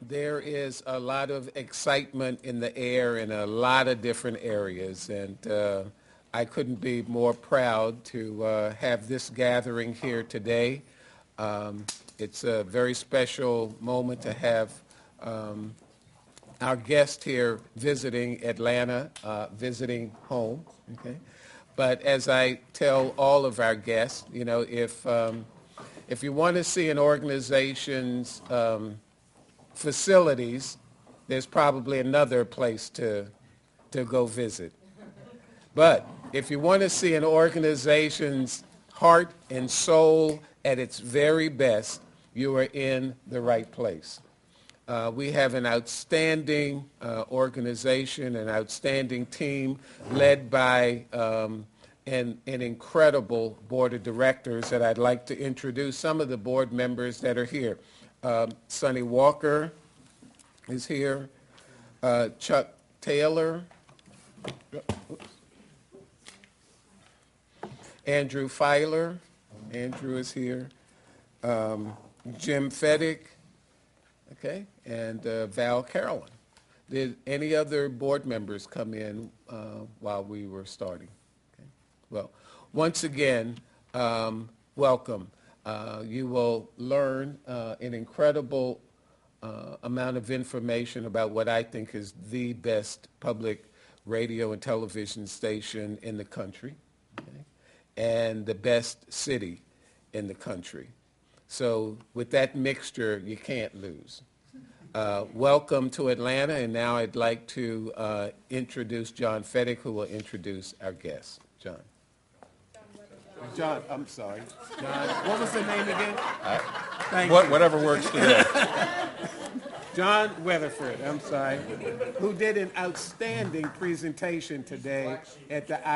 There is a lot of excitement in the air in a lot of different areas, and I couldn't be more proud to have this gathering here today. It's a very special moment to have our guest here visiting Atlanta, visiting home. Okay, but as I tell all of our guests, you know, if you want to see an organization's facilities, there's probably another place to go visit. But if you want to see an organization's heart and soul at its very best, you are in the right place. We have an outstanding organization, an outstanding team led by an incredible board of directors that I'd like to introduce some of the board members that are here. Sonny Walker is here. Chuck Taylor. Andrew Filer. Andrew is here. Jim Feddick. Okay. And Val Carolyn. Did any other board members come in while we were starting? Okay. Well, once again, welcome. You will learn an incredible amount of information about what I think is the best public radio and television station in the country, okay, and the best city in the country. So with that mixture, you can't lose. Welcome to Atlanta, and now I'd like to introduce John Feddick, who will introduce our guest. John. John, I'm sorry. John, what was the name again? Thank you. Whatever works today. John Weatherford, I'm sorry, who did an outstanding presentation today at the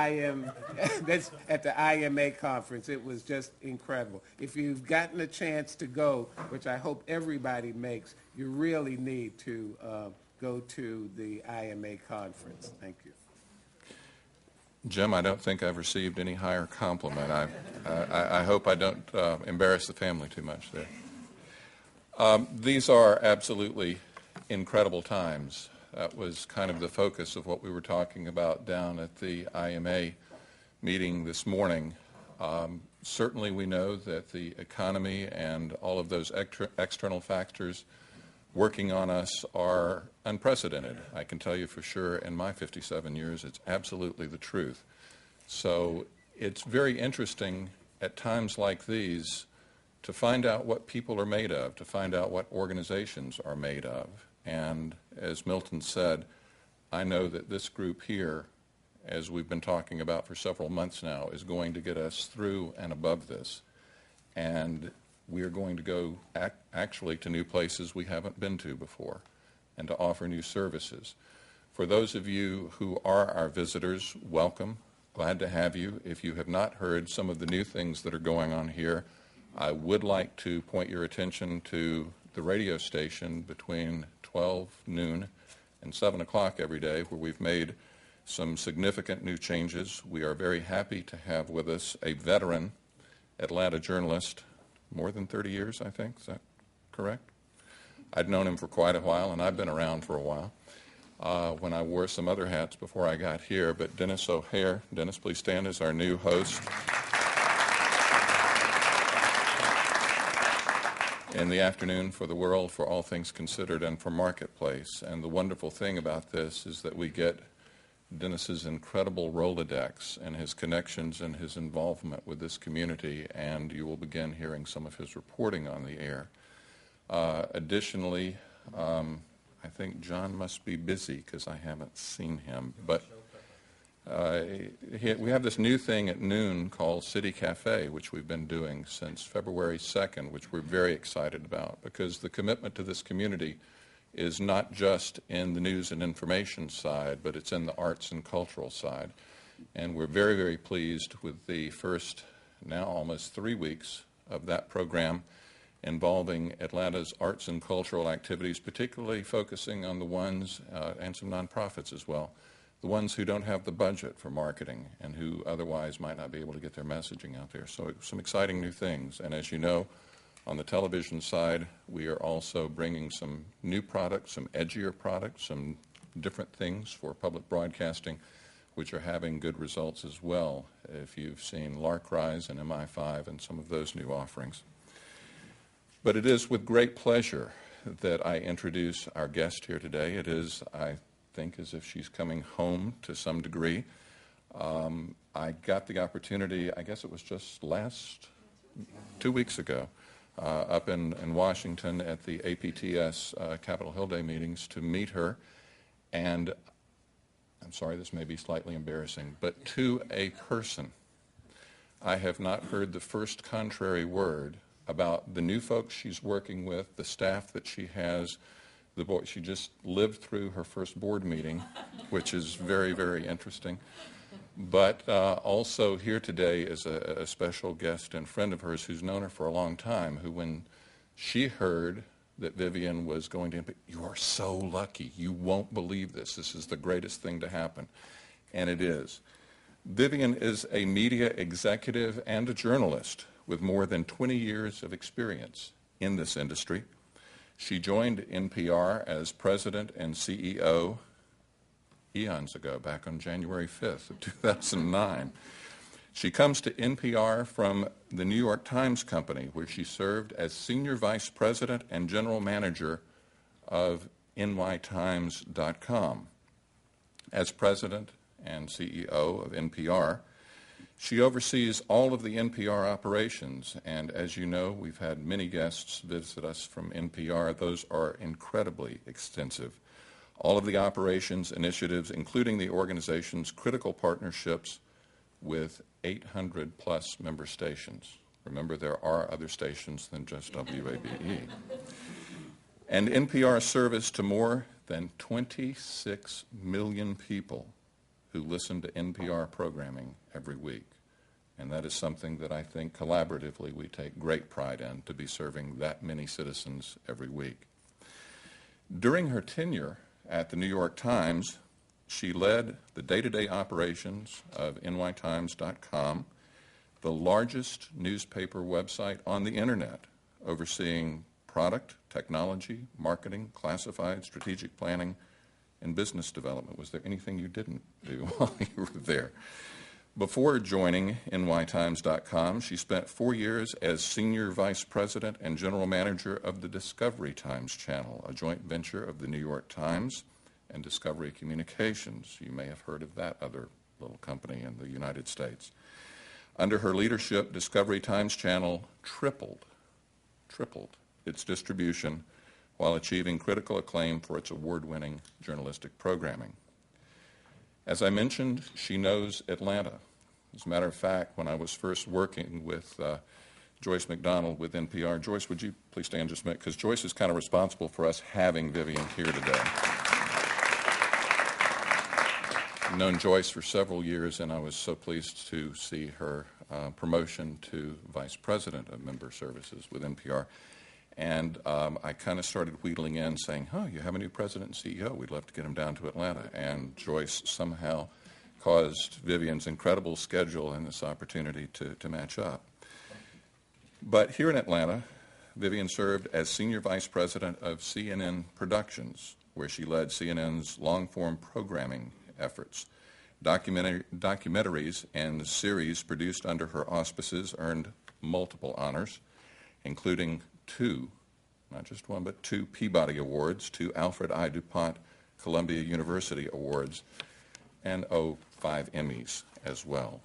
at the IMA conference. It was just incredible. If you've gotten a chance to go, which I hope everybody makes, you really need to go to the IMA conference. Thank you. Jim, I don't think I've received any higher compliment. I hope I don't embarrass the family too much there. These are absolutely incredible times. That was kind of the focus of what we were talking about down at the IMA meeting this morning. Certainly we know that the economy and all of those external factors working on us are unprecedented. I can tell you for sure in my 57 years it's absolutely the truth. So it's very interesting at times like these to find out what people are made of, to find out what organizations are made of. And as Milton said, I know that this group here, as we've been talking about for several months now, is going to get us through and above this. And we are going to go actually to new places we haven't been to before and to offer new services. For those of you who are our visitors, welcome. Glad to have you. If you have not heard some of the new things that are going on here, I would like to point your attention to the radio station between 12 noon and 7 o'clock every day, where we've made some significant new changes. We are very happy to have with us a veteran Atlanta journalist, more than 30 years, I think. Is that correct? I'd known him for quite a while, and I've been around for a while when I wore some other hats before I got here. But Dennis O'Hare, Dennis, please stand, as our new host. In the afternoon for The World, for All Things Considered, and for Marketplace. And the wonderful thing about this is that we get Dennis's incredible Rolodex and his connections and his involvement with this community, and you will begin hearing some of his reporting on the air. Additionally, I think John must be busy because I haven't seen him, but we have this new thing at noon called City Cafe, which we've been doing since February 2nd, which we're very excited about, because the commitment to this community is not just in the news and information side, but it's in the arts and cultural side. And we're very, very pleased with the first, now almost 3 weeks of that program involving Atlanta's arts and cultural activities, particularly focusing on the ones, and some nonprofits as well, the ones who don't have the budget for marketing and who otherwise might not be able to get their messaging out there. So some exciting new things. And as you know, On the television side, we are also bringing some new products, some edgier products, some different things for public broadcasting, which are having good results as well, if you've seen Lark Rise and MI5 and some of those new offerings. But it is with great pleasure that I introduce our guest here today. It is, I think, as if she's coming home to some degree. I got the opportunity, I guess it was just 2 weeks ago, up in Washington at the APTS Capitol Hill Day meetings to meet her. And I'm sorry, this may be slightly embarrassing, but to a person, I have not heard the first contrary word about the new folks she's working with, the staff that she has. She just lived through her first board meeting, which is very, very interesting. But also here today is a special guest and friend of hers who's known her for a long time, who when she heard that Vivian was going to, you are so lucky, you won't believe this, this is the greatest thing to happen, and it is. Vivian is a media executive and a journalist with more than 20 years of experience in this industry. She joined NPR as president and CEO eons ago, back on January 5th of 2009. She comes to NPR from the New York Times Company, where she served as senior vice president and general manager of nytimes.com. As president and CEO of NPR, she oversees all of the NPR operations, and as you know, we've had many guests visit us from NPR. Those are incredibly extensive. All of the operations initiatives, including the organization's critical partnerships with 800-plus member stations. Remember, there are other stations than just WABE. And NPR's service to more than 26 million people who listen to NPR programming every week. And that is something that I think collaboratively we take great pride in, to be serving that many citizens every week. During her tenure at the New York Times, she led the day-to-day operations of nytimes.com, the largest newspaper website on the internet, overseeing product, technology, marketing, classified, strategic planning, and business development. Was there anything you didn't do while you were there? Before joining nytimes.com, she spent 4 years as senior vice president and general manager of the Discovery Times channel, a joint venture of the New York Times and Discovery Communications. You may have heard of that other little company in the United States. Under her leadership, Discovery Times channel tripled its distribution while achieving critical acclaim for its award-winning journalistic programming. As I mentioned, she knows Atlanta. As a matter of fact, when I was first working with Joyce McDonald with NPR, Joyce, would you please stand just a minute, because Joyce is kind of responsible for us having Vivian here today. I've known Joyce for several years, and I was so pleased to see her promotion to vice president of member services with NPR. And I kind of started wheedling in saying, you have a new president and CEO. We'd love to get him down to Atlanta. And Joyce somehow caused Vivian's incredible schedule and this opportunity to match up. But here in Atlanta, Vivian served as senior vice president of CNN Productions, where she led CNN's long-form programming efforts. Documentaries and series produced under her auspices earned multiple honors, including 2, not just 1, but 2 Peabody Awards, 2 Alfred I. DuPont Columbia University Awards, and 5 Emmys as well.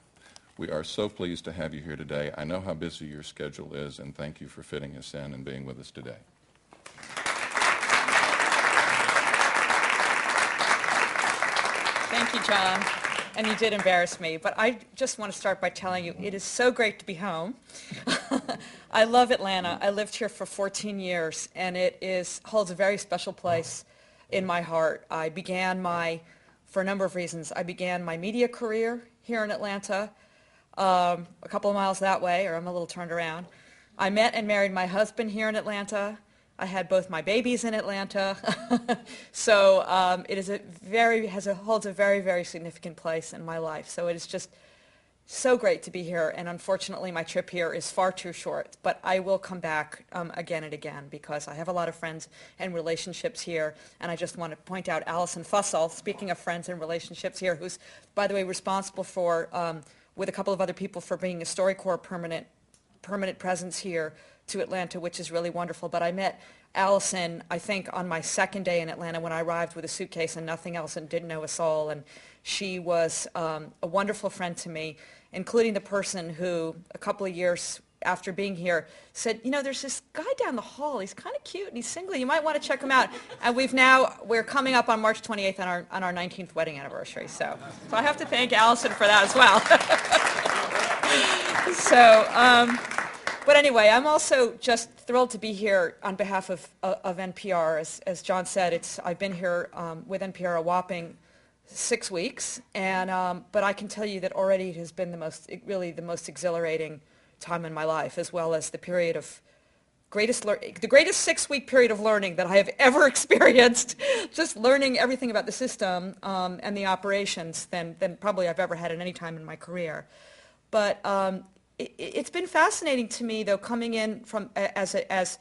We are so pleased to have you here today. I know how busy your schedule is, and thank you for fitting us in and being with us today. Thank you, John. And you did embarrass me, but I just want to start by telling you it is so great to be home. I love Atlanta. I lived here for 14 years, and it holds a very special place in my heart. For a number of reasons, I began my media career here in Atlanta, a couple of miles that way, or I'm a little turned around. I met and married my husband here in Atlanta. I had both my babies in Atlanta. So it holds a very, very significant place in my life. So it is just so great to be here, and unfortunately my trip here is far too short, but I will come back again and again because I have a lot of friends and relationships here, and I just want to point out Allison Fussell, speaking of friends and relationships here, who's, by the way, responsible for, with a couple of other people, for bringing a StoryCorps permanent presence here to Atlanta, which is really wonderful. But I met Allison, I think, on my second day in Atlanta when I arrived with a suitcase and nothing else and didn't know a soul, and she was a wonderful friend to me, including the person who, a couple of years after being here, said, you know, there's this guy down the hall, he's kind of cute and he's single, you might want to check him out. And we're coming up on March 28th on our 19th wedding anniversary, so I have to thank Allison for that as well. But anyway, I'm also just thrilled to be here on behalf of NPR. As John said, I've been here with NPR a whopping 6 weeks, but I can tell you that already it has been really the most exhilarating time in my life, as well as the period of the greatest 6-week period of learning that I have ever experienced, just learning everything about the system and the operations than probably I've ever had at any time in my career. But it's been fascinating to me, though, coming in from as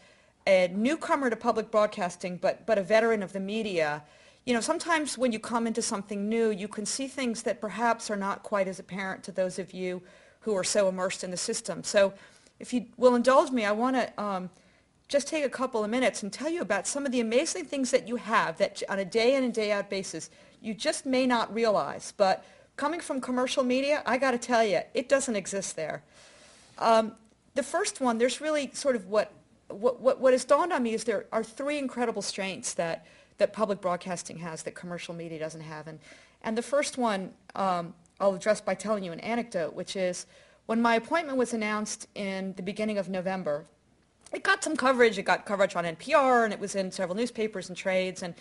a newcomer to public broadcasting, but a veteran of the media. You know, sometimes when you come into something new, you can see things that perhaps are not quite as apparent to those of you who are so immersed in the system. So if you will indulge me, I want to just take a couple of minutes and tell you about some of the amazing things that you have that on a day in and day out basis you just may not realize. But coming from commercial media, I got to tell you, it doesn't exist there. The first one, there's really sort of what has dawned on me is there are 3 incredible strengths that public broadcasting has that commercial media doesn't have. And the first one I'll address by telling you an anecdote, which is when my appointment was announced in the beginning of November, it got some coverage. It got coverage on NPR, and it was in several newspapers and trades. And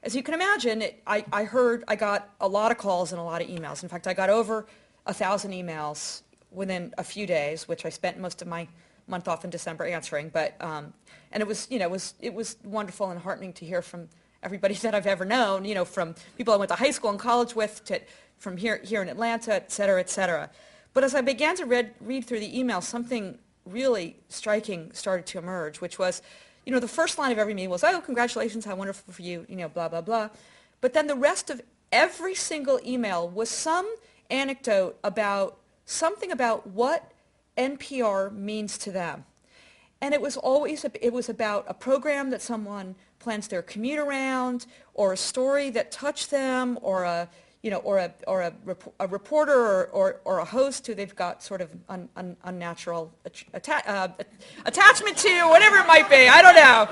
as you can imagine, I got a lot of calls and a lot of emails. In fact, I got over 1,000 emails within a few days, which I spent most of my month off in December answering. But and it was wonderful and heartening to hear from everybody that I've ever known, you know, from people I went to high school and college with, from here in Atlanta, et cetera, et cetera. But as I began to read through the email, something really striking started to emerge, which was, you know, the first line of every email was, oh, congratulations, how wonderful for you, you know, blah, blah, blah. But then the rest of every single email was some anecdote about something about what NPR means to them. And it was about a program that someone plans their commute around, or a story that touched them, or a reporter or a host who they've got sort of unnatural attachment to, whatever it might be. I don't know.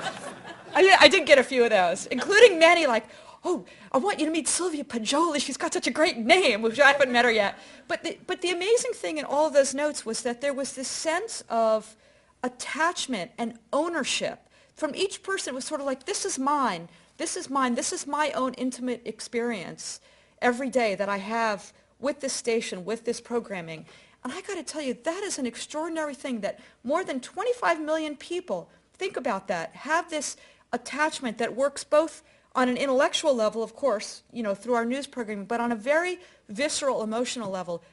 I did get a few of those, including many like, oh, I want you to meet Sylvia Poggioli. She's got such a great name, which I haven't met her yet. But the amazing thing in all of those notes was that there was this sense of attachment and ownership from each person. It was sort of like, this is mine, this is mine, this is my own intimate experience every day that I have with this station, with this programming. And I got to tell you, that is an extraordinary thing that more than 25 million people, think about that, have this attachment that works both on an intellectual level, of course, you know, through our news programming, but on a very visceral, emotional level,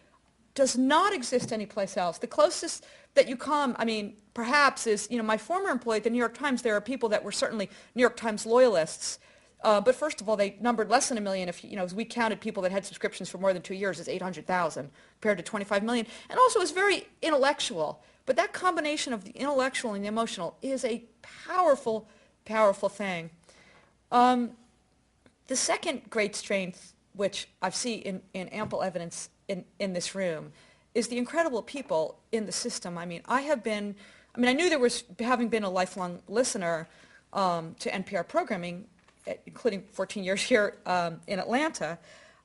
does not exist anyplace else. The closest that you come, I mean, perhaps is, you know, my former employee at the New York Times, there are people that were certainly New York Times loyalists, but first of all, they numbered less than 1 million. If, you know, as we counted people that had subscriptions for more than 2 years, it's 800,000 compared to 25 million. And also it's very intellectual. But that combination of the intellectual and the emotional is a powerful, powerful thing. The second great strength, which I see in ample evidence in this room, is the incredible people in the system. I mean, I knew there was, having been a lifelong listener to NPR programming, including 14 years here in Atlanta,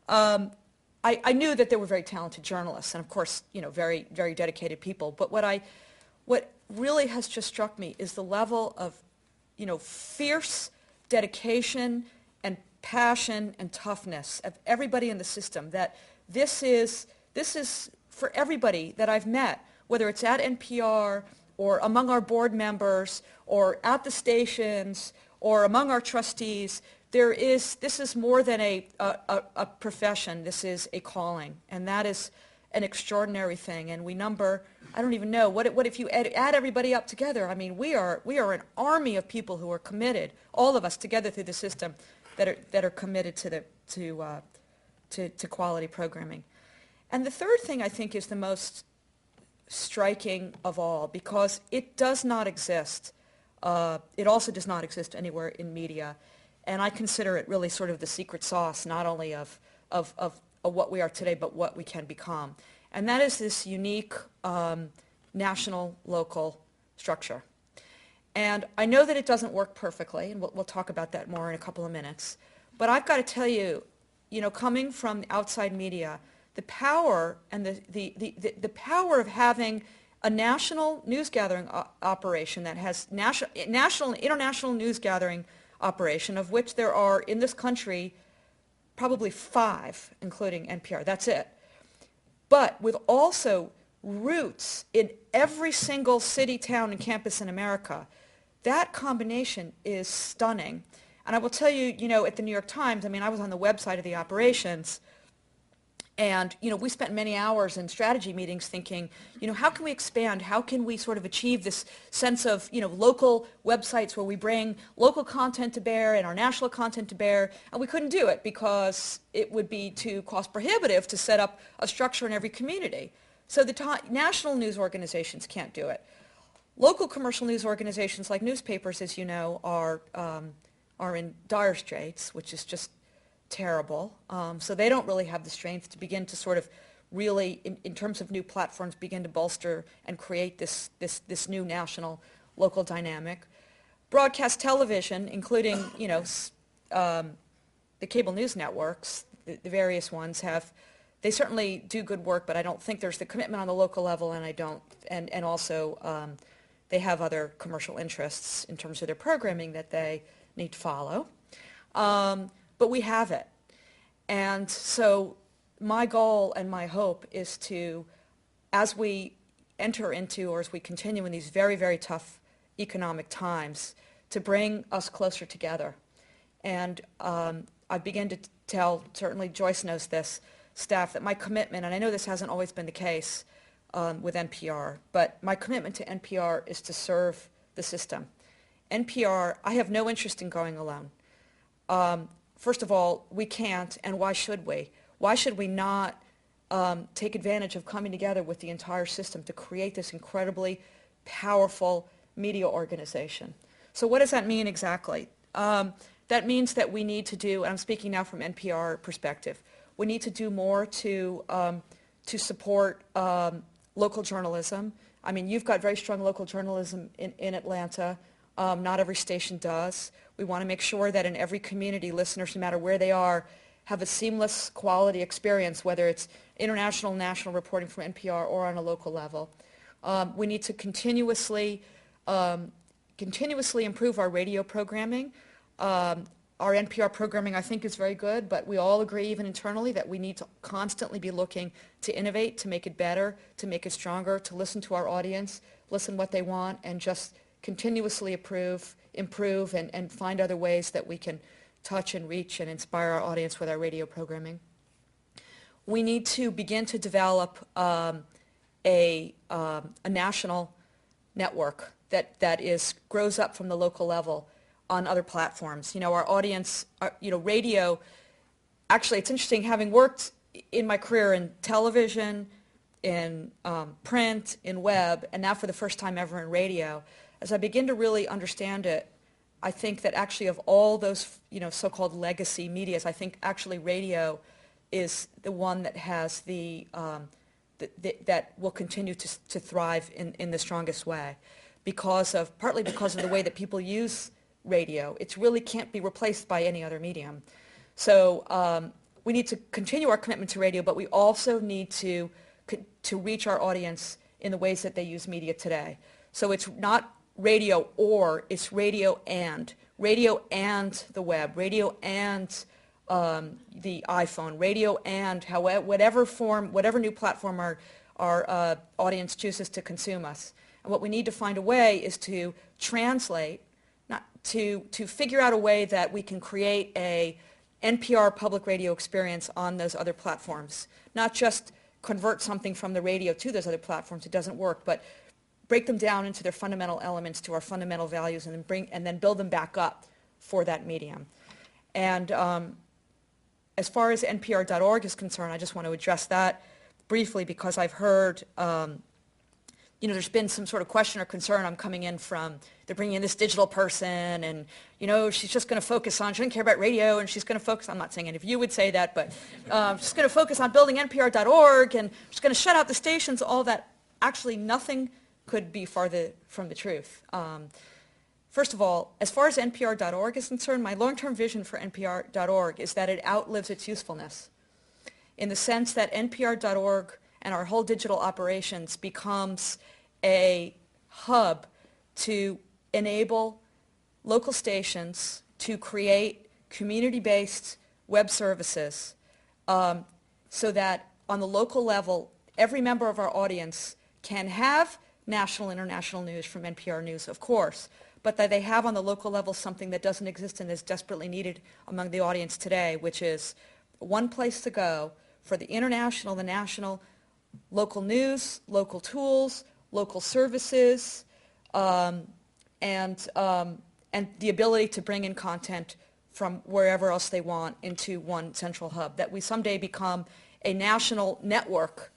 I knew that there were very talented journalists and, of course, you know, very, very dedicated people. But what really has just struck me is the level of, you know, fierce dedication and passion and toughness of everybody in the system. That this is for everybody that I've met, whether it's at NPR or among our board members or at the stations or among our trustees. This is more than a profession. This is a calling, and that is an extraordinary thing, and we number, I don't even know, what if you add everybody up together? I mean, we are an army of people who are committed, all of us together through the system, that are committed to quality programming. And the third thing I think is the most striking of all, because it does not exist. It also does not exist anywhere in media, and I consider it really sort of the secret sauce, not only of what we are today, but what we can become. And that is this unique national-local structure. And I know that it doesn't work perfectly, and we'll talk about that more in a couple of minutes. But I've got to tell you, coming from outside media, the power and the power of having a national news gathering operation that has national and international news gathering operation, of which there are in this country probably 5, including NPR. That's it. But with also roots in every single city, town, and campus in America, that combination is stunning. And I will tell you, at the New York Times, I mean, I was on the website of the operations, and, we spent many hours in strategy meetings thinking, how can we expand? How can we sort of achieve this sense of, local websites where we bring local content to bear and our national content to bear? And we couldn't do it because it would be too cost prohibitive to set up a structure in every community. So the national news organizations can't do it. Local commercial news organizations like newspapers, as you know, are in dire straits, which is just terrible. So they don't really have the strength to begin to sort of really, in terms of new platforms, begin to bolster and create this new national local dynamic. Broadcast television, including, the cable news networks, the various ones they certainly do good work, but I don't think there's the commitment on the local level, and also they have other commercial interests in terms of their programming that they need to follow. But we have it. And so my goal and my hope is to, as we enter into, or as we continue in these very, very tough economic times, to bring us closer together. And I begin to tell, certainly Joyce knows this, staff, that my commitment, and I know this hasn't always been the case with NPR, but my commitment to NPR is to serve the system. NPR, I have no interest in going alone. First of all, we can't, and why should we? Why should we not take advantage of coming together with the entire system to create this incredibly powerful media organization? So what does that mean exactly? That means that we need to do, and I'm speaking now from NPR perspective, we need to do more to support local journalism. I mean, you've got very strong local journalism in Atlanta. Not every station does. We want to make sure that in every community, listeners, no matter where they are, have a seamless quality experience, whether it's international, national reporting from NPR or on a local level. We need to continuously improve our radio programming. Our NPR programming, I think, is very good, but we all agree, even internally, that we need to constantly be looking to innovate, to make it better, to make it stronger, to listen to our audience, listen what they want, and just continuously improve, and find other ways that we can touch and reach and inspire our audience with our radio programming. We need to begin to develop a national network that grows up from the local level on other platforms. Our audience, radio, actually it's interesting, having worked in my career in television, in print, in web, and now for the first time ever in radio, as I begin to really understand it, I think that actually of all those, so-called legacy medias, I think actually radio is the one that has that will continue to thrive in the strongest way, partly because of the way that people use radio. It really can't be replaced by any other medium. So we need to continue our commitment to radio, but we also need to reach our audience in the ways that they use media today. So it's not radio it's radio and the web, radio and the iPhone, radio and whatever new platform our audience chooses to consume us. And what we need to find a way is to translate, to figure out a way that we can create a NPR public radio experience on those other platforms, not just convert something from the radio to those other platforms. It doesn't work, but break them down into their fundamental elements, to our fundamental values, and then build them back up for that medium. And as far as NPR.org is concerned, I just want to address that briefly because I've heard, there's been some sort of question or concern. I'm coming in from, they're bringing in this digital person, and, she's just going to focus on, she doesn't care about radio, and she's going to focus, I'm not saying any of you would say that, but she's going to focus on building NPR.org, and she's going to shut out the stations, all that. Actually, nothing could be farther from the truth. First of all, as far as NPR.org is concerned, my long-term vision for NPR.org is that it outlives its usefulness, in the sense that NPR.org and our whole digital operations becomes a hub to enable local stations to create community-based web services so that on the local level, every member of our audience can have national and international news from NPR News, of course, but that they have on the local level something that doesn't exist and is desperately needed among the audience today, which is one place to go for the international, the national, local news, local tools, local services, and the ability to bring in content from wherever else they want into one central hub, that we someday become a national network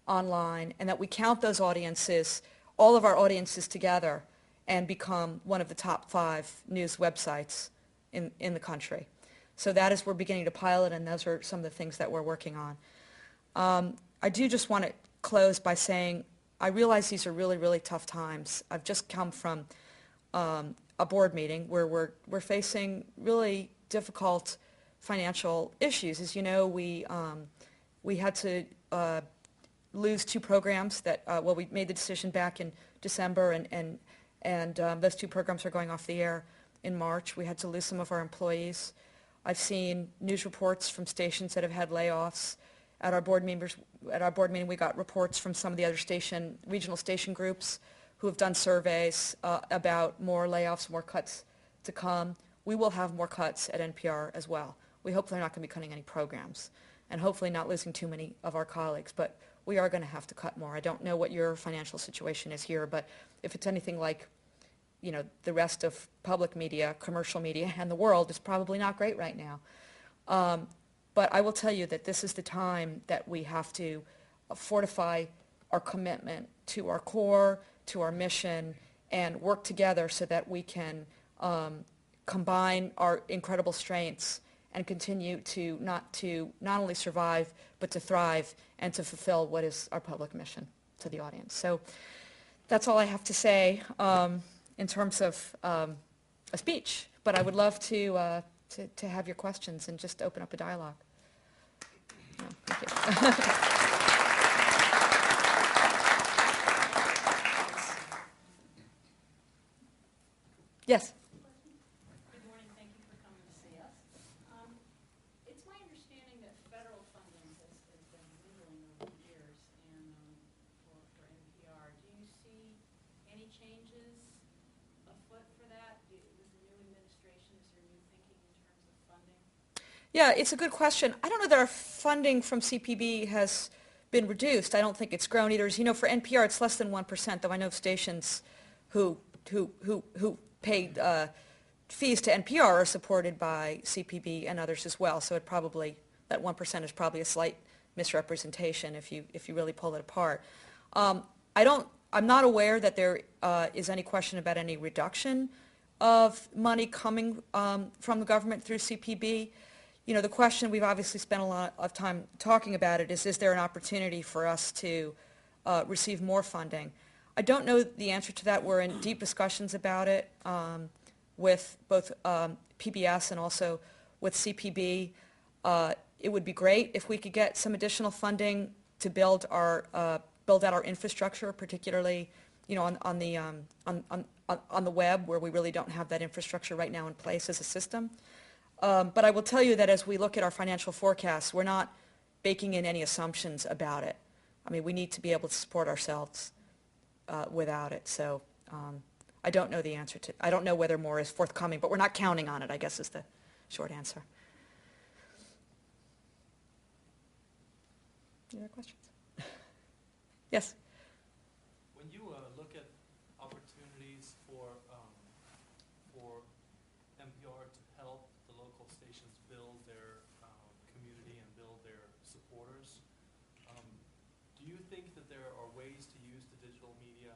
online, and that we count those audiences, all of our audiences together, and become one of the top 5 news websites in the country. So that is, we're beginning to pilot, and those are some of the things that we're working on. I do just want to close by saying I realize these are really, really tough times. I've just come from a board meeting where we're facing really difficult financial issues. As you know, we had to lose 2 programs that, we made the decision back in December, and those 2 programs are going off the air in March. We had to lose some of our employees. I've seen news reports from stations that have had layoffs. At our board meeting, we got reports from some of the other regional station groups who have done surveys about more layoffs, more cuts to come. We will have more cuts at NPR as well. We hope they're not going to be cutting any programs, and hopefully not losing too many of our colleagues, but we are going to have to cut more. I don't know what your financial situation is here, but if it's anything like the rest of public media, commercial media, and the world, is probably not great right now. But I will tell you that this is the time that we have to fortify our commitment to our core, to our mission, and work together so that we can combine our incredible strengths and continue to not only survive, but to thrive and to fulfill what is our public mission to the audience. So that's all I have to say in terms of a speech, but I would love to have your questions and just open up a dialogue. Oh, thank you. Yes. Good morning. Thank you for coming to see us. It's my understanding that federal funding has been dwindling over the years and for NPR. Do you see any changes afoot for that? With the new administration, is there new thinking in terms of funding? Yeah, it's a good question. I don't know that our funding from CPB has been reduced. I don't think it's grown either. As you know, for NPR, it's less than 1%, though I know stations who paid fees to NPR are supported by CPB and others as well. So that 1% is probably a slight misrepresentation if you really pull it apart. I'm not aware that there is any question about any reduction of money coming from the government through CPB. The question, we've obviously spent a lot of time talking about it, is there an opportunity for us to receive more funding? I don't know the answer to that. We're in deep discussions about it with both PBS and also with CPB. It would be great if we could get some additional funding to build out our infrastructure, particularly on the web, where we really don't have that infrastructure right now in place as a system. But I will tell you that as we look at our financial forecasts, we're not baking in any assumptions about it. I mean, we need to be able to support ourselves without it. So I don't know the answer to. I don't know whether more is forthcoming, but we're not counting on it, I guess, is the short answer. Any other questions? Yes. When you look at opportunities for NPR to help the local stations build their community and build their supporters, do you think that there are ways to use the digital media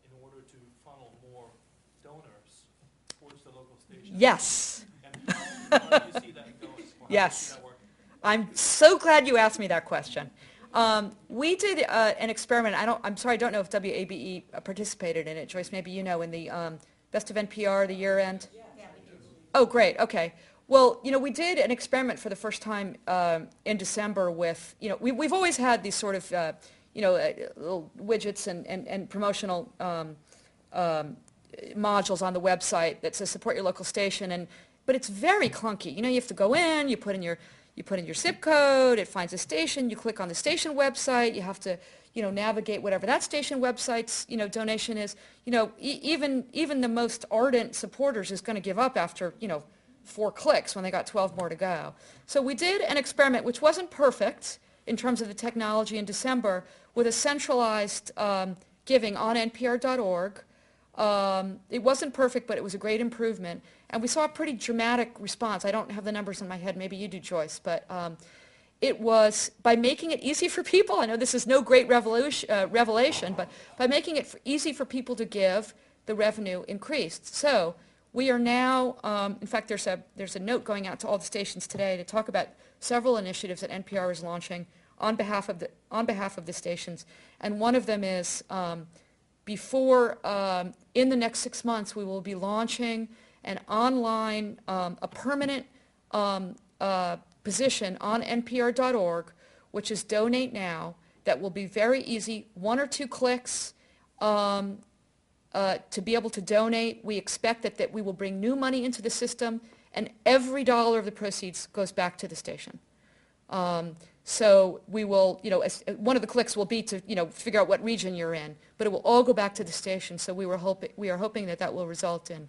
in order to funnel more donors towards the local stations? Yes. And how do you see that going? Or how do you Yes. see that working? I'm so glad you asked me that question. We did an experiment. I'm sorry, I don't know if WABE participated in it. Joyce, maybe you know, in the Best of NPR, the year end. Oh, great. Okay. Well, we did an experiment for the first time in December with, we've always had these sort of, little widgets and promotional modules on the website that says support your local station, but it's very clunky. You have to go in, you put in your zip code, it finds a station, you click on the station website, you have to navigate whatever that station website's donation is. Even the most ardent supporters is going to give up after 4 clicks when they got 12 more to go. So we did an experiment which wasn't perfect in terms of the technology in December with a centralized giving on npr.org. It wasn't perfect, but it was a great improvement. And we saw a pretty dramatic response. I don't have the numbers in my head. Maybe you do, Joyce. But it was by making it easy for people. I know this is no great revelation, but by making it easy for people to give, the revenue increased. So we are now, in fact, there's a note going out to all the stations today to talk about several initiatives that NPR is launching on behalf of the stations. And one of them is in the next 6 months, we will be launching an online, a permanent position on npr.org, which is Donate Now, that will be very easy, 1 or 2 clicks to be able to donate. We expect that we will bring new money into the system, and every dollar of the proceeds goes back to the station. So we will, one of the clicks will be to, figure out what region you're in, but it will all go back to the station. So we are hoping that will result in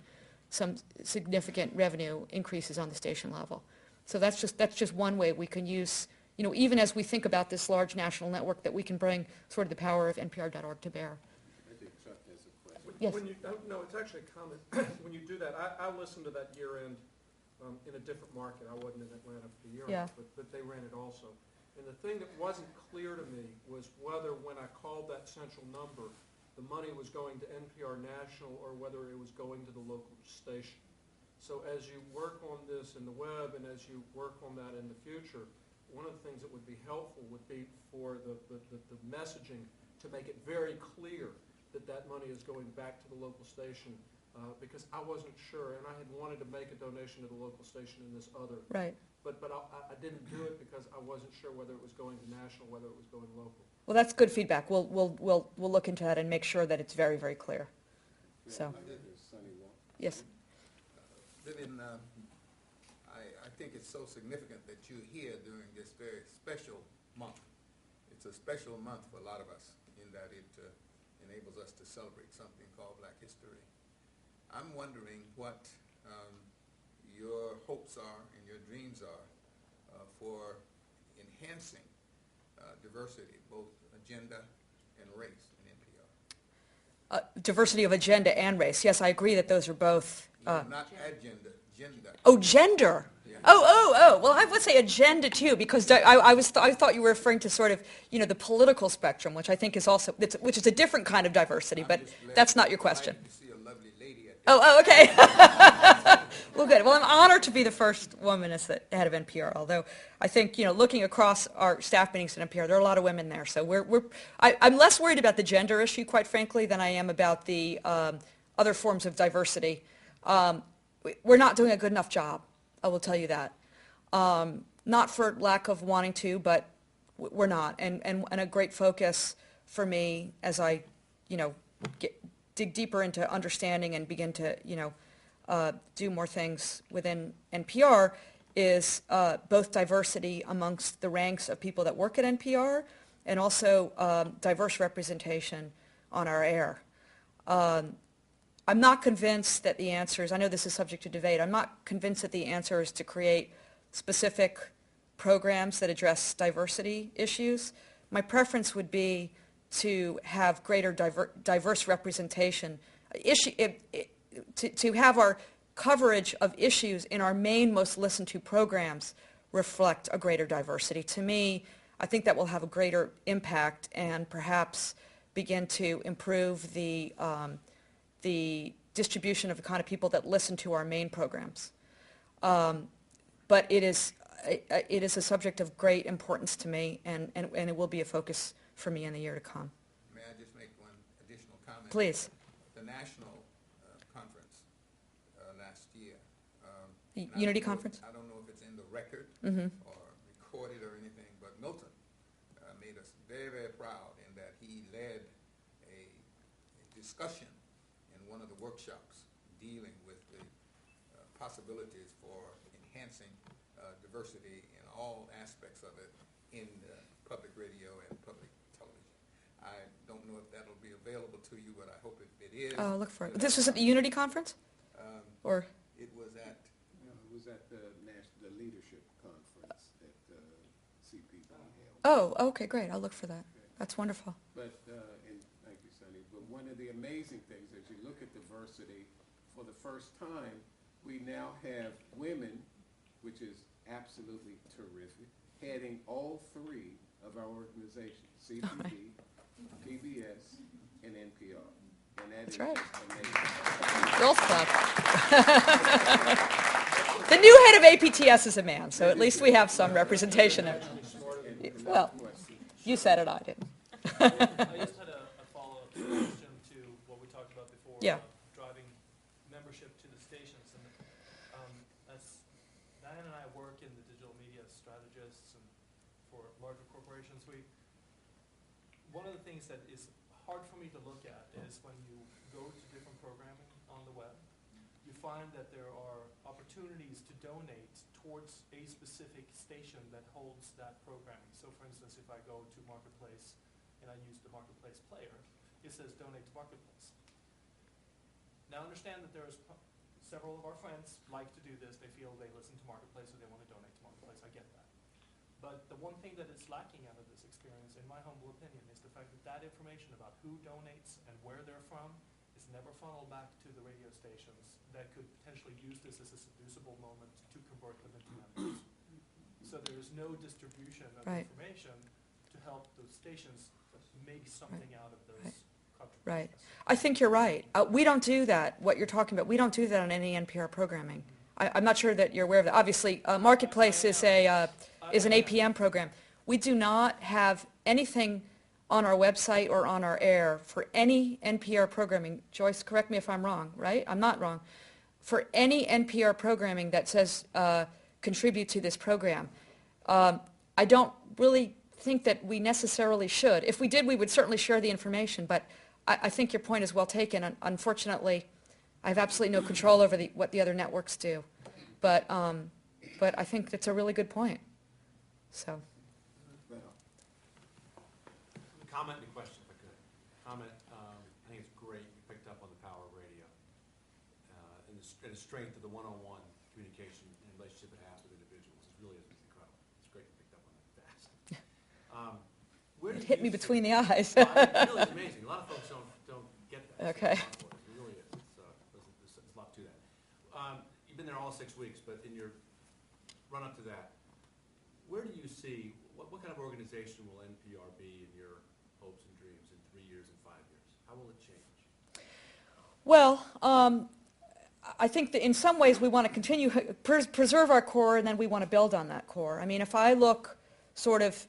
some significant revenue increases on the station level. So that's just one way we can use, even as we think about this large national network, that we can bring sort of the power of npr.org to bear. Yes. No, it's actually a comment. When you do that, I listened to that year-end in a different market. I wasn't in Atlanta for the year-end, Yeah. but they ran it also. And the thing that wasn't clear to me was whether when I called that central number, the money was going to NPR National or whether it was going to the local station. So as you work on this in the web and as you work on that in the future, one of the things that would be helpful would be for the messaging to make it very clear that money is going back to the local station, because I wasn't sure, and I had wanted to make a donation to the local station in this other. Right. But I didn't do it because I wasn't sure whether it was going to national, whether it was going local. Well, that's good feedback. We'll look into that and make sure that it's very, very clear. So. Yes. Vivian, I think it's so significant that you're here during this very special month. It's a special month for a lot of us in that it enables us to celebrate something called Black History. I'm wondering what your hopes are and your dreams are for enhancing diversity, both agenda and race in NPR. Diversity of agenda and race. Yes, I agree that those are both. No, not agenda, gender. Oh, gender. Yeah. Oh. Well, I would say agenda too, because I thought you were referring to sort of, the political spectrum, which I think is also, which is a different kind of diversity, but that's not your question. To see a lovely lady at Oh, okay. Well, good. Well, I'm honored to be the first woman as the head of NPR, although I think, looking across our staff meetings at NPR, there are a lot of women there. So I'm less worried about the gender issue, quite frankly, than I am about the other forms of diversity. We're not doing a good enough job, I will tell you that. Not for lack of wanting to, but we're not. And a great focus for me as I, dig deeper into understanding and begin to, do more things within NPR is both diversity amongst the ranks of people that work at NPR and also diverse representation on our air. I'm not convinced that the answer is, I know this is subject to debate, I'm not convinced that the answer is to create specific programs that address diversity issues. My preference would be to have greater diverse representation, to have our coverage of issues in our main most listened to programs reflect a greater diversity. To me, I think that will have a greater impact and perhaps begin to improve the distribution of the kind of people that listen to our main programs. But it is a subject of great importance to me, and it will be a focus for me in the year to come. May I just make one additional comment? Please. The national conference last year. The and Unity Conference? I don't know if it's in the record or recorded or anything, but Milton made us very, very proud in that he led a discussion in one of the workshops dealing with the possibilities for enhancing diversity in all aspects of it in public radio and public television. I don't know if that'll be available to you, but I hope it is. Oh, look for it. This was at the Unity Conference? Or? It was at No, it was at the leadership conference at CPB held. Oh, okay, great. I'll look for that. That's wonderful. But, and thank you, Sonny, but one of the amazing things as you look at diversity, for the first time, we now have women, which is absolutely terrific, heading all three of our organizations, CPB, PBS, and NPR. And that is right. amazing. Girls Club. The new head of APTS is a man, so at least we have some representation there. Well, you said it, I didn't. I just had a follow-up question to what we talked about before. Yeah. Driving membership to the stations. And as Diane and I work in the digital media strategists and for larger corporations, one of the things that is hard for me to look at is when you go to different programming on the web, you find that there are opportunities to donate towards a specific station that holds that programming. So for instance, if I go to Marketplace and I use the Marketplace player, it says donate to Marketplace. Now understand that there's several of our friends like to do this. They feel they listen to Marketplace, so they want to donate to Marketplace. I get that. But the one thing that is lacking out of this experience, in my humble opinion, is the fact that that information about who donates and where they're from is never funneled back to the radio stations that could potentially use this as a seducible moment to convert them into members. So there is no distribution of Right. information to help those stations make something out of those contributions. Right. I think you're right. We don't do that, what you're talking about. We don't do that on any NPR programming. I'm not sure that you're aware of that. Obviously, Marketplace is an APM program. We do not have anything on our website or on our air for any NPR programming. Joyce, correct me if I'm wrong, right? I'm not wrong. For any NPR programming that says contribute to this program, I don't really think that we necessarily should. If we did, we would certainly share the information, but I think your point is well taken. Unfortunately, I have absolutely no control over what the other networks do. But I think that's a really good point. So. Comment and a question, if I could. Comment, I think it's great you picked up on the power of radio and the strength of the one-on-one communication and relationship it has with individuals. It really is incredible. It's great you picked up on that fast. Where It do hit you me see- between the eyes. Well, it really is amazing. A lot of folks don't get that. Okay. It really is. There's a lot to that. You've been there all 6 weeks, but in your run-up to that, where do you see, what kind of organization will NPR be in your hopes and dreams in 3 years and 5 years? How will it change? Well, I think that in some ways we want to continue, preserve our core, and then we want to build on that core. I mean, if I look sort of,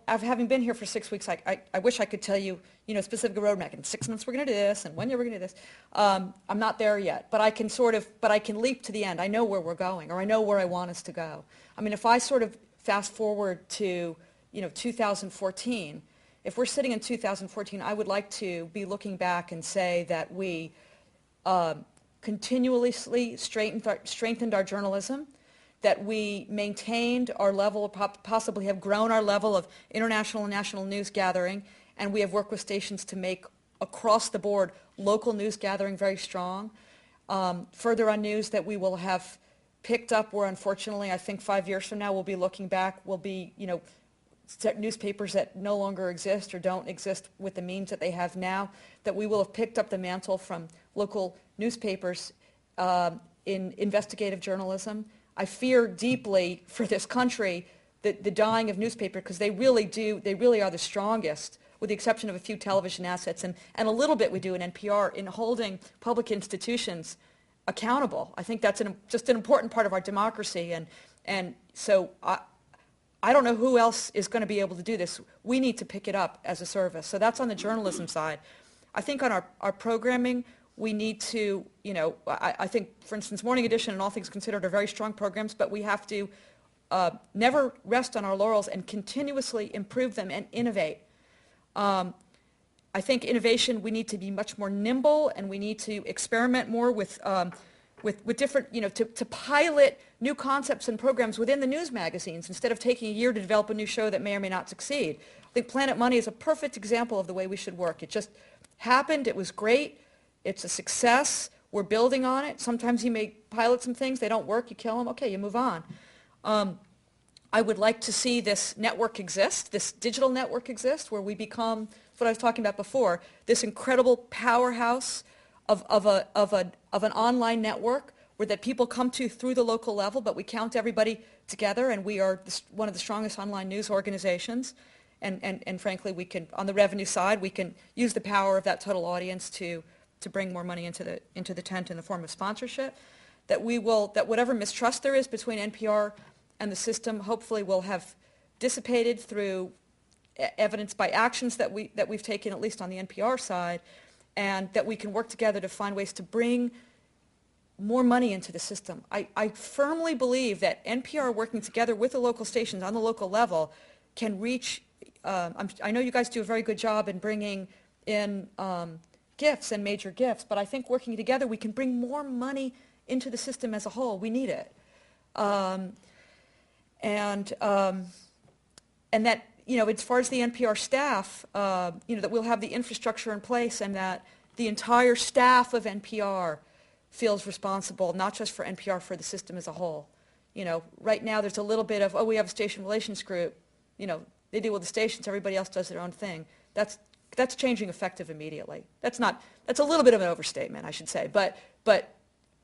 having been here for 6 weeks, I wish I could tell you, specific roadmap. In 6 months we're going to do this, and 1 year we're going to do this. I'm not there yet, but I can leap to the end. I know where we're going, or I know where I want us to go. I mean, if I sort of fast forward to, 2014, if we're sitting in 2014, I would like to be looking back and say that we continuously strengthened our journalism, that we maintained our level of, possibly have grown our level of international and national news gathering, and we have worked with stations to make, across the board, local news gathering very strong. Further on news that we will have picked up where, unfortunately, I think 5 years from now we'll be looking back, we'll be, newspapers that no longer exist or don't exist with the means that they have now, that we will have picked up the mantle from local newspapers in investigative journalism. I fear deeply for this country the dying of newspaper, because they really are the strongest, with the exception of a few television assets and a little bit we do in NPR, in holding public institutions accountable. I think that's just an important part of our democracy, and so I don't know who else is going to be able to do this. We need to pick it up as a service. So that's on the journalism side. I think on our programming, we need to, I think, for instance, Morning Edition and All Things Considered are very strong programs, but we have to never rest on our laurels and continuously improve them and innovate. I think innovation, we need to be much more nimble, and we need to experiment more with different, to pilot new concepts and programs within the news magazines instead of taking a year to develop a new show that may or may not succeed. I think Planet Money is a perfect example of the way we should work. It just happened. It was great. It's a success. We're building on it. Sometimes you may pilot some things. They don't work. You kill them. Okay, you move on. I would like to see this network exist, this digital network exist, where we become, what I was talking about before, this incredible powerhouse of an online network where that people come to through the local level, but we count everybody together, and we are one of the strongest online news organizations. And frankly, we can, on the revenue side, we can use the power of that total audience to bring more money into the tent in the form of sponsorship. That whatever mistrust there is between NPR and the system, hopefully will have dissipated through evidence by actions that we've taken, at least on the NPR side, and that we can work together to find ways to bring more money into the system. I firmly believe that NPR working together with the local stations on the local level can reach, I know you guys do a very good job in bringing in gifts and major gifts, but I think working together we can bring more money into the system as a whole. We need it. And that, as far as the NPR staff, that we'll have the infrastructure in place, and that the entire staff of NPR feels responsible, not just for NPR, for the system as a whole. Right now there's a little bit of, we have a station relations group. They deal with the stations, everybody else does their own thing. That's changing effective immediately. That's a little bit of an overstatement, I should say. But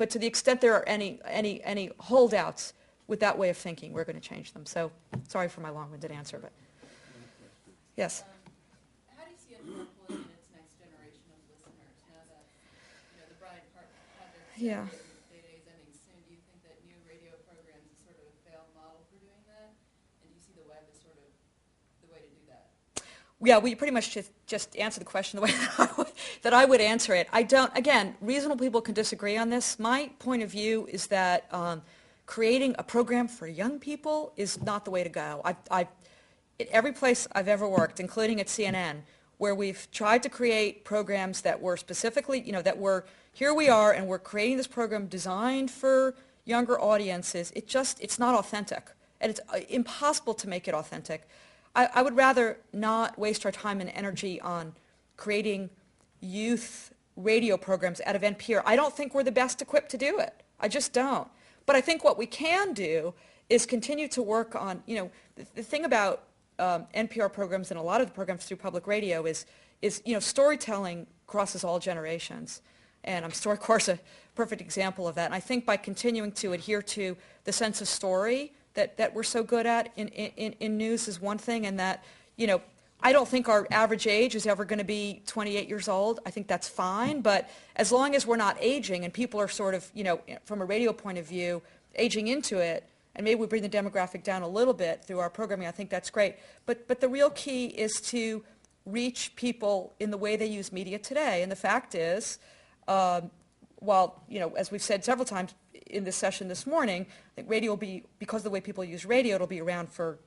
to the extent there are any holdouts with that way of thinking, we're going to change them. So sorry for my long-winded answer, but yes. How do you see NPR pulling in its next generation of listeners now that the Bryant Project Yeah. data is ending soon? Do you think that new radio programs is sort of a failed model for doing that? And do you see the web as sort of the way to do that? Yeah, we pretty much just answered the question the way that I would answer it. Again, reasonable people can disagree on this. My point of view is that creating a program for young people is not the way to go. At every place I've ever worked, including at CNN, where we've tried to create programs that were specifically, here we are, and we're creating this program designed for younger audiences, it's not authentic. And it's impossible to make it authentic. I would rather not waste our time and energy on creating youth radio programs out of NPR. I don't think we're the best equipped to do it. I just don't. But I think what we can do is continue to work on, the thing about NPR programs and a lot of the programs through public radio is storytelling crosses all generations. And StoryCorps is a perfect example of that. And I think by continuing to adhere to the sense of story that we're so good at in news is one thing, and that, I don't think our average age is ever going to be 28 years old. I think that's fine, but as long as we're not aging and people are sort of, from a radio point of view, aging into it, and maybe we bring the demographic down a little bit through our programming, I think that's great. But the real key is to reach people in the way they use media today. And the fact is, while, as we've said several times in this session this morning, I think radio will be, because of the way people use radio, it'll be around for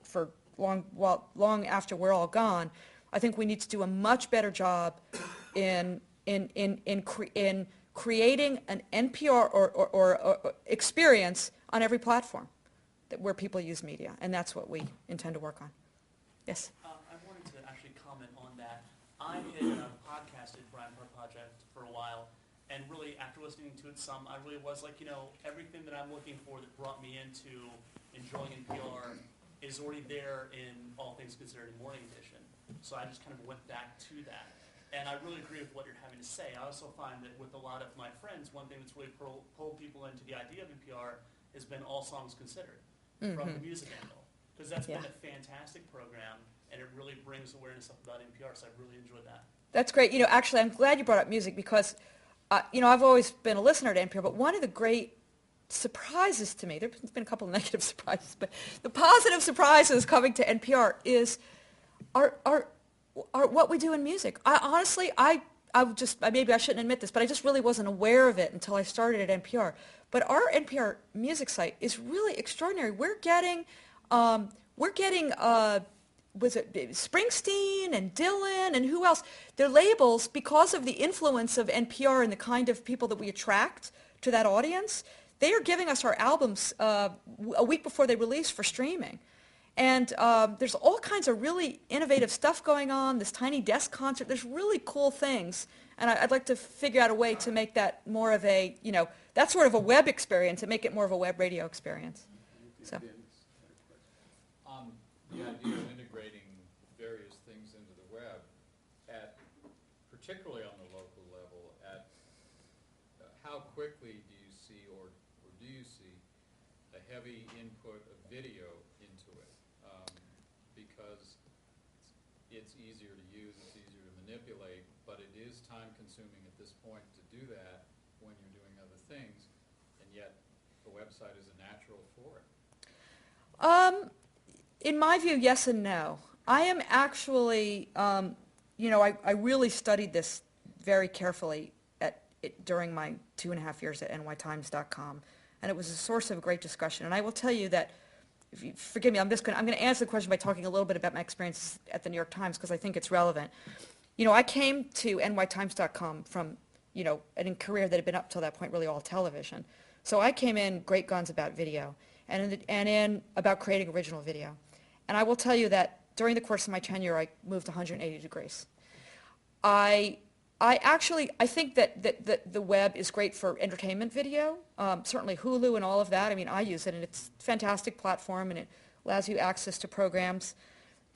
long after we're all gone. I think we need to do a much better job in creating an NPR or experience on every platform where people use media, and that's what we intend to work on. Yes? I wanted to actually comment on that. I had podcasted Bryant Project for a while, and really after listening to it some, I really was like, everything that I'm looking for that brought me into enjoying NPR is already there in All Things Considered Morning Edition. So I just kind of went back to that. And I really agree with what you're having to say. I also find that with a lot of my friends, one thing that's really pulled people into the idea of NPR has been All Songs Considered from the music angle. Because that's been a fantastic program, and it really brings awareness up about NPR, so I really enjoyed that. That's great. Actually, I'm glad you brought up music because, I've always been a listener to NPR, but one of the great surprises to me, there's been a couple of negative surprises, but the positive surprises coming to NPR is are what we do in music. Honestly, maybe I shouldn't admit this, but I just really wasn't aware of it until I started at NPR. But our NPR music site is really extraordinary. We're getting was it Springsteen and Dylan and who else? Their labels, because of the influence of NPR and the kind of people that we attract to that audience, they are giving us our albums a week before they release for streaming. And there's all kinds of really innovative stuff going on, this Tiny Desk concert. There's really cool things. And I'd like to figure out a way to make that more of a, that's sort of a web experience and make it more of a web radio experience. So. The idea of integrating various things into the web, particularly on the local level, how quickly do you see, or do you see, a heavy input of video into it? Because it's easier to use, it's easier to manipulate, but it is time-consuming at this point to do that when you're doing other things, and yet the website is a natural for it. In my view, yes and no. I am actually, I really studied this very carefully during my 2.5 years at nytimes.com, and it was a source of great discussion. And I will tell you that, if you forgive me, I'm going to answer the question by talking a little bit about my experiences at the New York Times because I think it's relevant. I came to nytimes.com from, a career that had been up till that point really all television. So I came in great guns about video and in about creating original video. And I will tell you that during the course of my tenure, I moved 180 degrees. I think that the web is great for entertainment video, certainly Hulu and all of that. I mean, I use it, and it's a fantastic platform, and it allows you access to programs.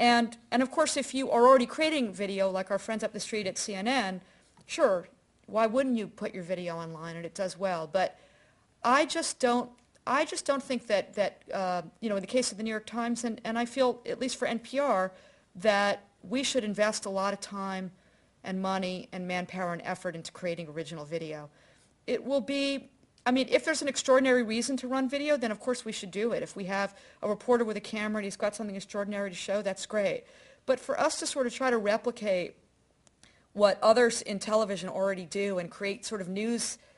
And of course, if you are already creating video, like our friends up the street at CNN, sure, why wouldn't you put your video online, and it does well. But I just don't think that in the case of the New York Times, and I feel, at least for NPR, that we should invest a lot of time and money and manpower and effort into creating original video. It will be, if there's an extraordinary reason to run video, then of course we should do it. If we have a reporter with a camera and he's got something extraordinary to show, that's great. But for us to sort of try to replicate what others in television already do and create sort of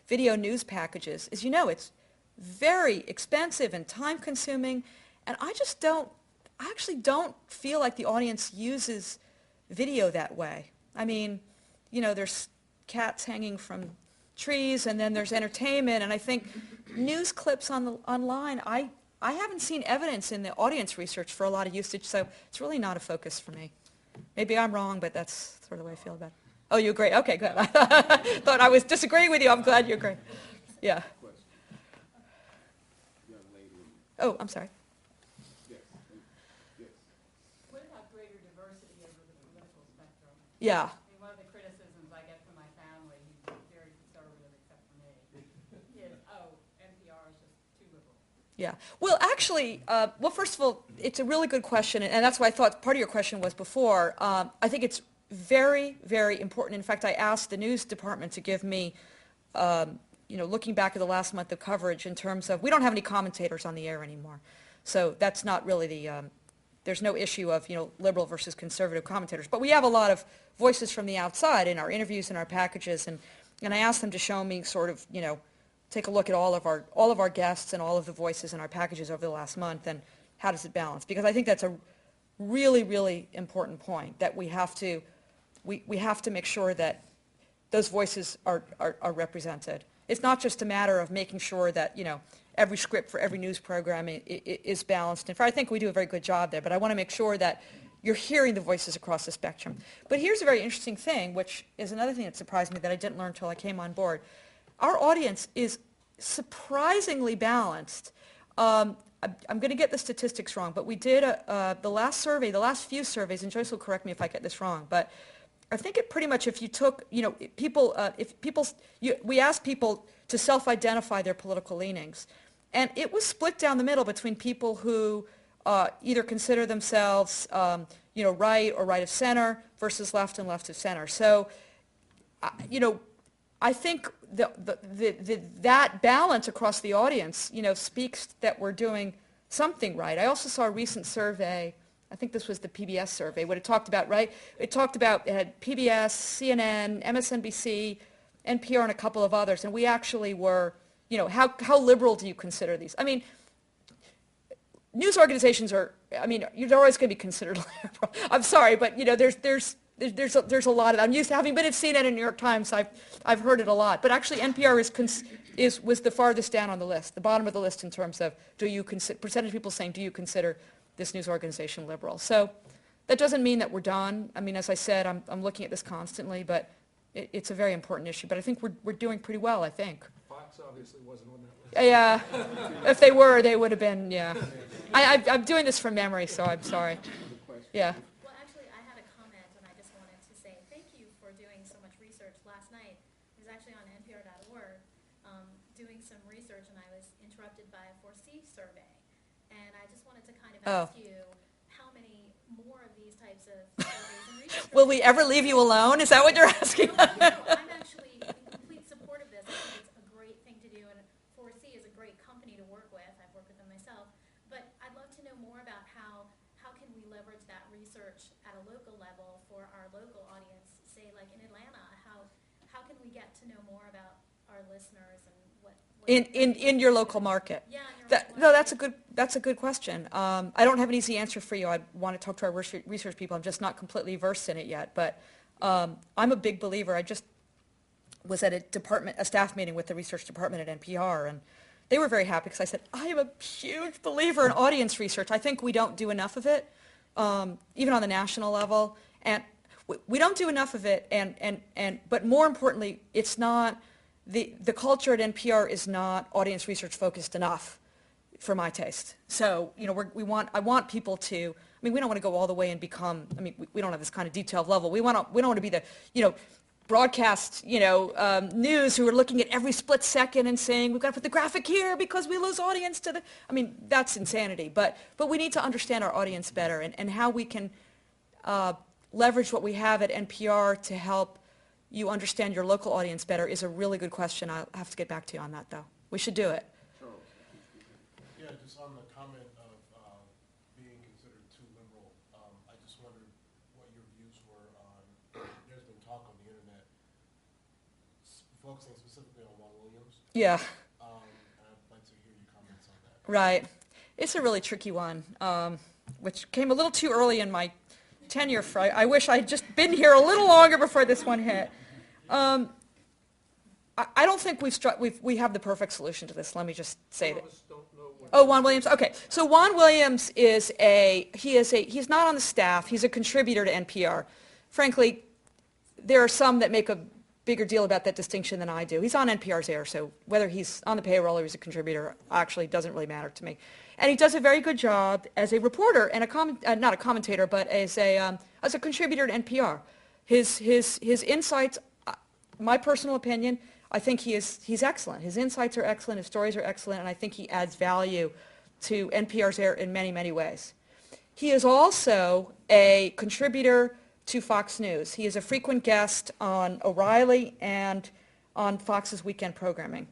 video news packages, as you know, it's very expensive and time-consuming, and I actually don't feel like the audience uses video that way. There's cats hanging from trees, and then there's entertainment, and I think news clips online, I haven't seen evidence in the audience research for a lot of usage, so it's really not a focus for me. Maybe I'm wrong, but that's sort of the way I feel about it. Oh, you agree? Okay, good. I thought I was disagreeing with you. I'm glad you agree. Yeah. Oh, I'm sorry. What about greater diversity over the political spectrum? Yeah. One of the criticisms I get from my family, who's very conservative except for me, is, NPR is just too liberal. Yeah. Well, actually, first of all, it's a really good question, and that's why I thought part of your question was before. I think it's very, very important. In fact, I asked the news department to give me looking back at the last month of coverage in terms of, we don't have any commentators on the air anymore. So that's not really there's no issue of, liberal versus conservative commentators. But we have a lot of voices from the outside in our interviews and our packages. And I asked them to show me sort of, take a look at all of our guests and all of the voices in our packages over the last month and how does it balance? Because I think that's a really, really important point, that we have to make sure that those voices are represented. It's not just a matter of making sure that, every script for every news program is balanced. In fact, I think we do a very good job there, but I want to make sure that you're hearing the voices across the spectrum. But here's a very interesting thing, which is another thing that surprised me that I didn't learn until I came on board. Our audience is surprisingly balanced. I'm going to get the statistics wrong, but we did the last survey, the last few surveys, and Joyce will correct me if I get this wrong, but I think it pretty much, if you took, we asked people to self-identify their political leanings, and it was split down the middle between people who either consider themselves, right or right of center versus left and left of center. So, I think that balance across the audience, speaks that we're doing something right. I also saw a recent survey, I think this was the PBS survey, what it talked about, right? It had PBS, CNN, MSNBC, NPR, and a couple of others, and we actually were, how liberal do you consider these? I mean, news organizations are, you're always going to be considered liberal. I'm sorry, but, there's a lot of, I'm used to having been at CNN and New York Times, I've heard it a lot. But actually NPR was the farthest down on the list, the bottom of the list in terms of percentage of people saying, do you consider this news organization liberal? So that doesn't mean that we're done. As I said, I'm looking at this constantly, but it's a very important issue. But I think we're doing pretty well, I think. Fox obviously wasn't on that list. Yeah, if they were, they would have been, yeah. I'm doing this from memory, so I'm sorry. Yeah. Ask you how many more of these types of surveys and research. Will we ever leave you alone? Is that what you're asking? No, I'm actually in complete support of this. I think it's a great thing to do, and 4C is a great company to work with. I've worked with them myself. But I'd love to know more about how can we leverage that research at a local level for our local audience, say like in Atlanta. How can we get to know more about our listeners and what in your local market? Yeah. No, that's a good question. I don't have an easy answer for you. I want to talk to our research people. I'm just not completely versed in it yet. But I'm a big believer. I just was at a staff meeting with the research department at NPR, and they were very happy because I said, I am a huge believer in audience research. I think we don't do enough of it, even on the national level. And we don't do enough of it. But more importantly, it's not, the culture at NPR is not audience research focused enough for my taste. So, I want people to, we don't want to go all the way and become, we don't have this kind of detailed level. We don't want to be the, broadcast, news who are looking at every split second and saying, we've got to put the graphic here because we lose audience to the, that's insanity. But we need to understand our audience better and how we can leverage what we have at NPR to help you understand your local audience better is a really good question. I'll have to get back to you on that, though. We should do it. Yeah, just on the comment of being considered too liberal, I just wondered what your views were on, there's been talk on the internet focusing specifically on Juan Williams. Yeah. I'd like to hear your comments on that. Right. It's a really tricky one, which came a little too early in my tenure. I wish I'd just been here a little longer before this one hit. I don't think we have the perfect solution to this. Let me just say that. Oh, Juan Williams. Okay, so Juan Williams he's not on the staff. He's a contributor to NPR. Frankly, there are some that make a bigger deal about that distinction than I do. He's on NPR's air, so whether he's on the payroll or he's a contributor actually doesn't really matter to me. And he does a very good job as a reporter and not a commentator, but as a contributor to NPR. His insights, my personal opinion, I think he's excellent. His insights are excellent, his stories are excellent, and I think he adds value to NPR's air in many, many ways. He is also a contributor to Fox News. He is a frequent guest on O'Reilly and on Fox's weekend programming.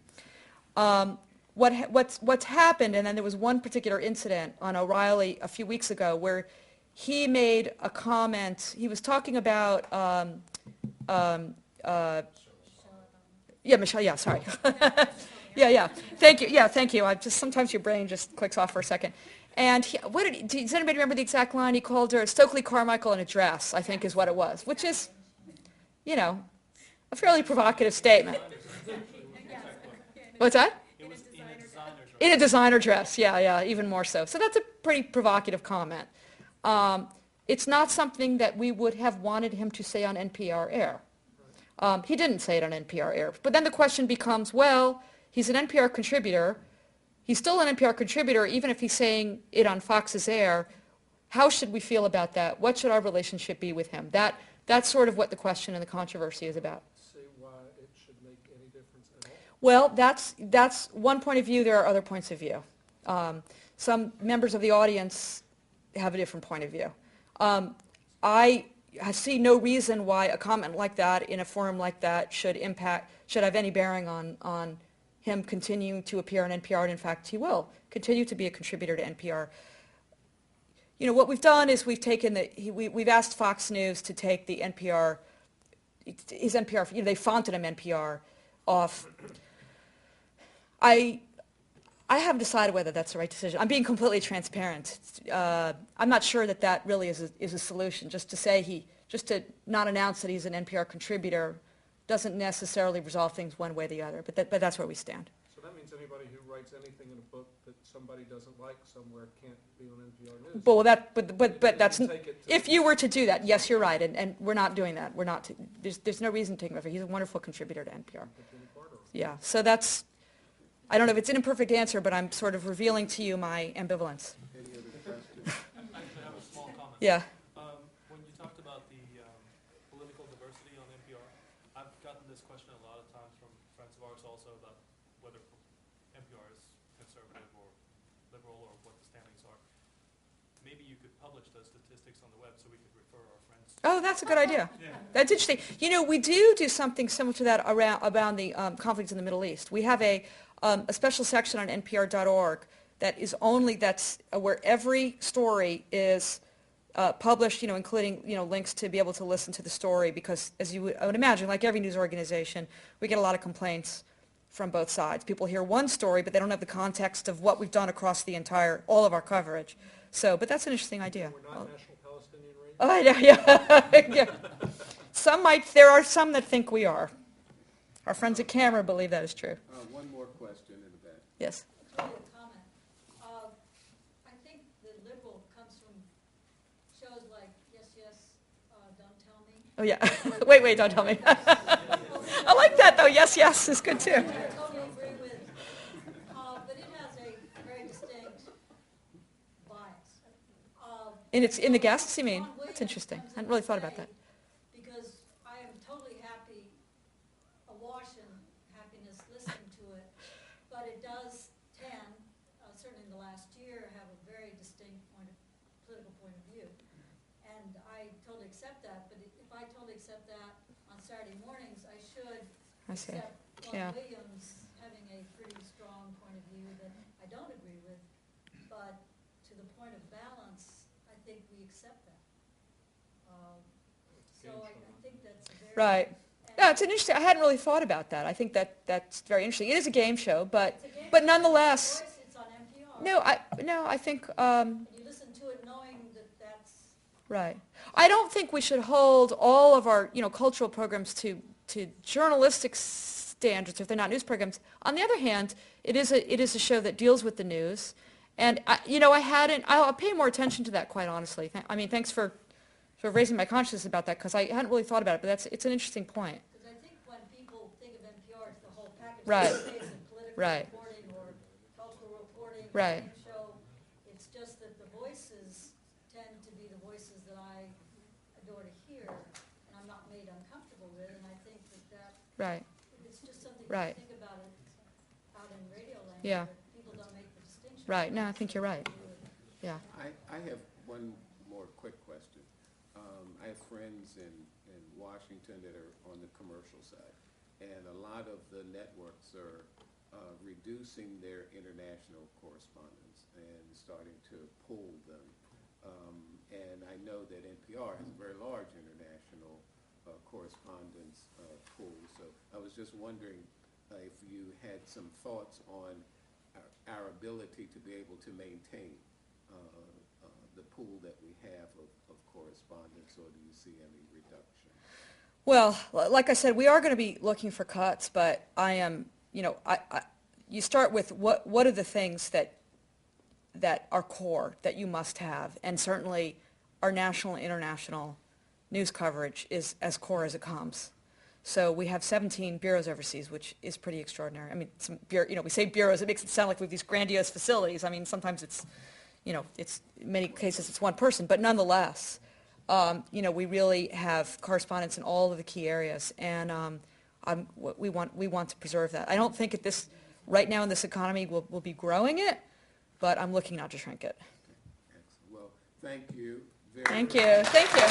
What's happened, and then there was one particular incident on O'Reilly a few weeks ago where he made a comment. He was talking about Michelle, yeah, sorry. yeah, thank you. Yeah, thank you. Sometimes your brain just clicks off for a second. And does anybody remember the exact line? He called her Stokely Carmichael in a dress, I think is what it was, which is, a fairly provocative statement. What's that? It was in a designer dress. In a designer dress, yeah, even more so. So that's a pretty provocative comment. It's not something that we would have wanted him to say on NPR air. He didn't say it on NPR air. But then the question becomes, well, he's an NPR contributor. he's still an NPR contributor, even if he's saying it on Fox's air. How should we feel about that? What should our relationship be with him? That's sort of what the question and the controversy is about. See why it should make any difference at all? Well, that's one point of view. There are other points of view. Some members of the audience have a different point of view. I see no reason why a comment like that in a forum like that should have any bearing on him continuing to appear on NPR, and in fact he will continue to be a contributor to NPR. You know, what we've done is we've asked Fox News to take the NPR, his NPR, you know, they fonted him NPR off. I haven't decided whether that's the right decision. I'm being completely transparent. I'm not sure that really is a solution. Just to not announce that he's an NPR contributor doesn't necessarily resolve things one way or the other. But that's where we stand. So that means anybody who writes anything in a book that somebody doesn't like somewhere can't be on NPR News. But that's if you were to do that, yes, you're right, and we're not doing that. We're not. There's no reason to take him over. He's a wonderful contributor to NPR. Yeah. So that's. I don't know if it's an imperfect answer, but I'm sort of revealing to you my ambivalence. Any other questions? I have a small comment. Yeah. When you talked about the political diversity on NPR, I've gotten this question a lot of times from friends of ours also about whether NPR is conservative or liberal or what the standings are. Maybe you could publish those statistics on the web so we could refer our friends to. Oh, that's a good idea. Yeah. That's interesting. You know, we do something similar to that around the conflicts in the Middle East. We have a special section on npr.org that is where every story is published, you know, including, you know, links to be able to listen to the story, because as I would imagine, like every news organization, we get a lot of complaints from both sides. People hear one story, but they don't have the context of what we've done across all of our coverage. So, but that's an interesting idea. We're not National Palestinian Radio? Oh, I know, yeah. Yeah. There are some that think we are. Our friends at camera believe that is true. One more question in the back. Yes. It's really a comment. I think the liberal comes from shows like Yes, Yes, Don't Tell Me. Oh, yeah. Wait, don't tell me. I like that, though. Yes, yes is good, too. I totally agree with, but it has a very distinct bias. In the guests, you mean? That's interesting. I hadn't really thought about that. Because I am totally happy, awash in happiness listening to it, but it does tend, certainly in the last year, have a very distinct political point of view. And I totally accept that, but if I totally accept that on Saturday mornings, I should accept Juan Williams having a pretty strong point of view that I don't agree with, but to the point of balance, I think we accept that. So I think that's very... Right. No, it's an interesting. I hadn't really thought about that. I think that's very interesting. It is a game show, but nonetheless. It's on NPR. I think. And you listen to it knowing that that's... Right. I don't think we should hold all of our, you know, cultural programs to journalistic standards if they're not news programs. On the other hand, it is a show that deals with the news, and I'll pay more attention to that, quite honestly. I mean, thanks for raising my consciousness about that, because I hadn't really thought about it, but it's an interesting point. Because I think when people think of NPR, it's the whole package. Right. Political Right. reporting or cultural reporting. Right. Show. It's just that the voices tend to be the voices that I adore to hear, and I'm not made uncomfortable with, and I think that Right. it's just something Right. to think about it out in radio land. Yeah. That people don't make the distinction. Right. No, I think you're right. Yeah. I have one more quick question. I have friends in Washington that are on the commercial side, and a lot of the networks are reducing their international correspondence and starting to pool them. And I know that NPR has a very large international correspondence pool, so I was just wondering if you had some thoughts on our ability to be able to maintain the pool that we have of correspondence, or do you see any reduction? Well, like I said, we are going to be looking for cuts, but I am, you start with what are the things that are core, that you must have, and certainly our national and international news coverage is as core as it comes. So we have 17 bureaus overseas, which is pretty extraordinary. I mean, we say bureaus, it makes it sound like we have these grandiose facilities. I mean, sometimes it's, it's in many cases it's one person, but nonetheless, we really have correspondents in all of the key areas, and we want to preserve that. I don't think right now in this economy we'll be growing it, but I'm looking not to shrink it. Excellent. Well, thank you. Thank you. Thank you.